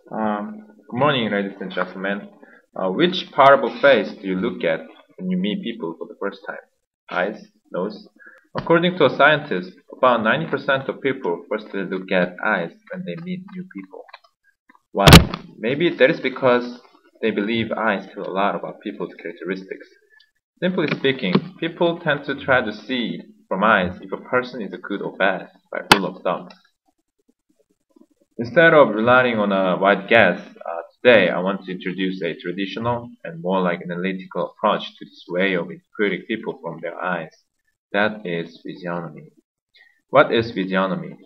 Good morning, ladies and gentlemen. Which part of a face do you look at when you meet people for the first time? Eyes? Nose? According to a scientist, about 90% of people firstly look at eyes when they meet new people. Why? Maybe that is because they believe eyes tell a lot about people's characteristics. Simply speaking, people tend to try to see from eyes if a person is good or bad by rule of thumb. Instead of relying on a wide guess, today I want to introduce a traditional and more like analytical approach to this way of interpreting people from their eyes. That is physiognomy. What is physiognomy?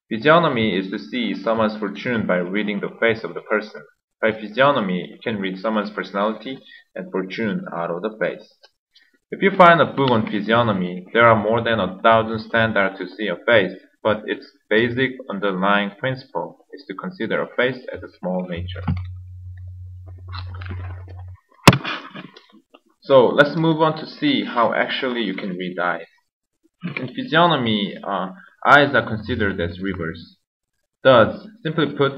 Physiognomy is to see someone's fortune by reading the face of the person. By physiognomy, you can read someone's personality and fortune out of the face. If you find a book on physiognomy, there are more than 1,000 standards to see a face, but its basic underlying principle is to consider a face as a small nature. So let's move on to see how actually you can read eyes. In physiognomy, eyes are considered as rivers. Thus, simply put,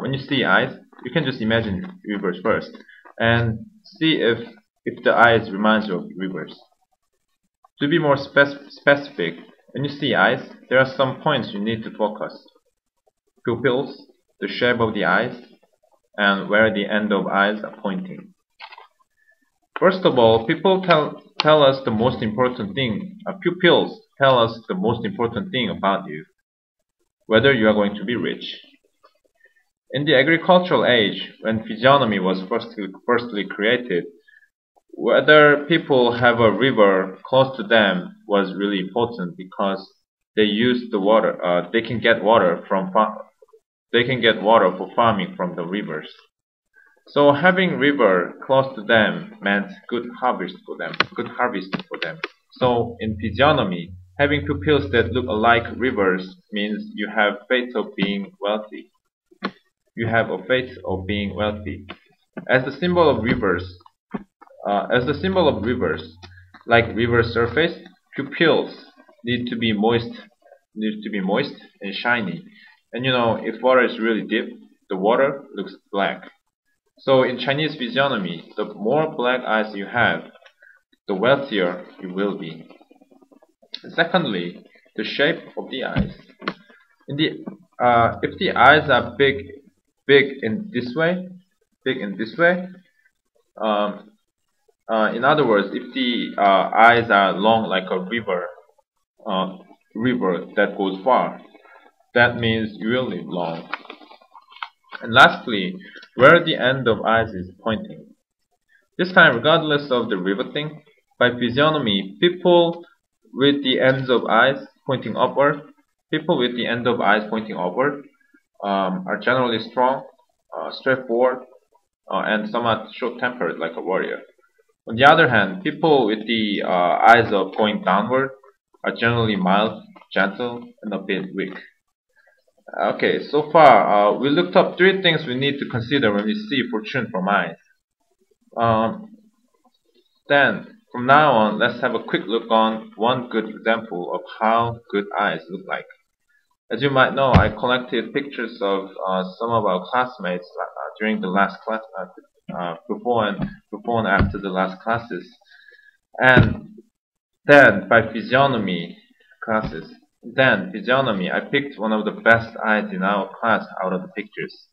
when you see eyes, you can just imagine rivers first and see if the eyes reminds you of rivers. To be more specific, when you see eyes, there are some points you need to focus. Pupils, the shape of the eyes, and where the end of eyes are pointing. First of all, pupils tell us the most important thing about you, whether you are going to be rich. In the agricultural age, when physiognomy was firstly created, whether people have a river close to them was really important because they use the water. They can get water for farming from the rivers. So having river close to them meant good harvest for them. So in physiognomy, having pupils that look alike rivers means you have faith of being wealthy. As the symbol of rivers, like river surface, pupils need to be moist and shiny. And if water is really deep, the water looks black. So in Chinese physiognomy, the more black eyes you have, the wealthier you will be. Secondly, the shape of the eyes. If the eyes are big in this way, in other words, if the eyes are long like a river that goes far, that means you will live long. And lastly, where the end of eyes is pointing. This time, regardless of the river thing, by physiognomy, people with the ends of eyes pointing upward, are generally strong, straightforward, and somewhat short-tempered like a warrior. On the other hand, people with the eyes of going downward are generally mild, gentle, and a bit weak. Okay, so far we looked up 3 things we need to consider when we see fortune from eyes. Then, from now on, let's have a quick look on one good example of how good eyes look like. As you might know, I collected pictures of some of our classmates during the last class, before and after the last classes, and then by physiognomy, I picked one of the best eyes in our class out of the pictures.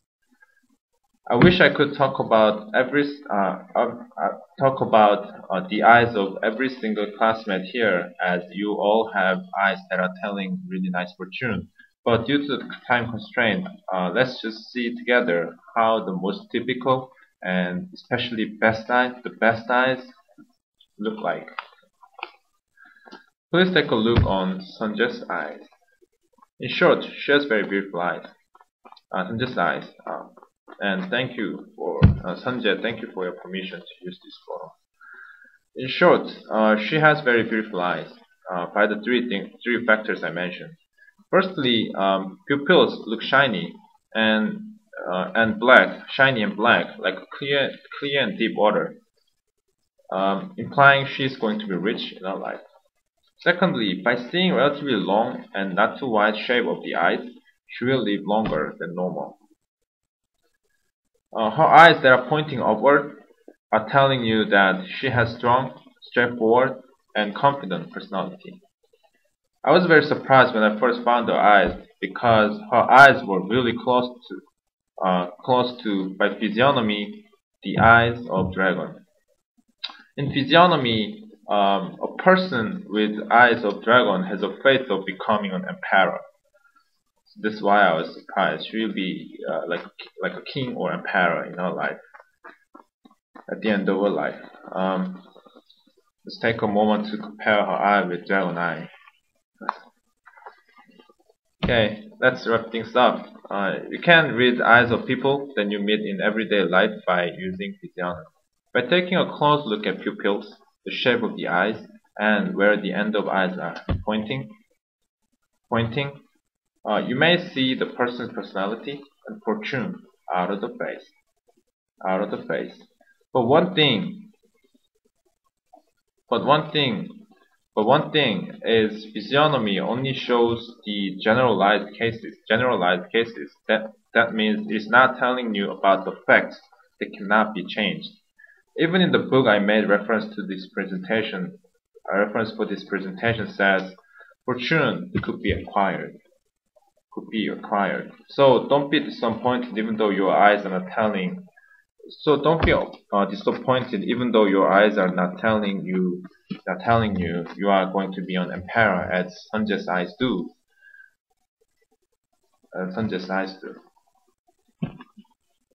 I wish I could talk about the eyes of every single classmate here, as you all have eyes that are telling really nice fortune. But due to the time constraint, let's just see together how the most typical and especially the best eyes look like. Please take a look on Sanjay's eyes. In short, she has very beautiful eyes. Sanjay's eyes. And thank you for Sanjay. Thank you for your permission to use this photo. In short, she has very beautiful eyes by the three factors I mentioned. Firstly, pupils look shiny and black, like clear and deep water, implying she's going to be rich in her life. Secondly, by seeing relatively long and not too wide shape of the eyes, she will live longer than normal. Her eyes that are pointing upward are telling you that she has strong, straightforward, and confident personality. I was very surprised when I first found her eyes because her eyes were really close to by physiognomy the eyes of dragon. In physiognomy, a person with eyes of dragon has a fate of becoming an emperor. This is why I was surprised. She will be like a king or emperor in her life at the end of her life. Let's take a moment to compare her eye with dragon eye. Okay, let's wrap things up. You can read eyes of people that you meet in everyday life by using physiognomy. By taking a close look at pupils, the shape of the eyes, and where the end of eyes are pointing, you may see the person's personality and fortune out of the face. Out of the face. But one thing, but one thing, but one thing is physiognomy only shows the generalized cases. Generalized cases. That means it's not telling you about the facts that cannot be changed. Even in the book I made reference to this presentation, a reference for this presentation says fortune could be acquired. Could be acquired. So don't be disappointed even though your eyes are not telling. So don't be disappointed even though your eyes are not telling you you are going to be an emperor as Sanjay's eyes do. Sanjay's eyes do.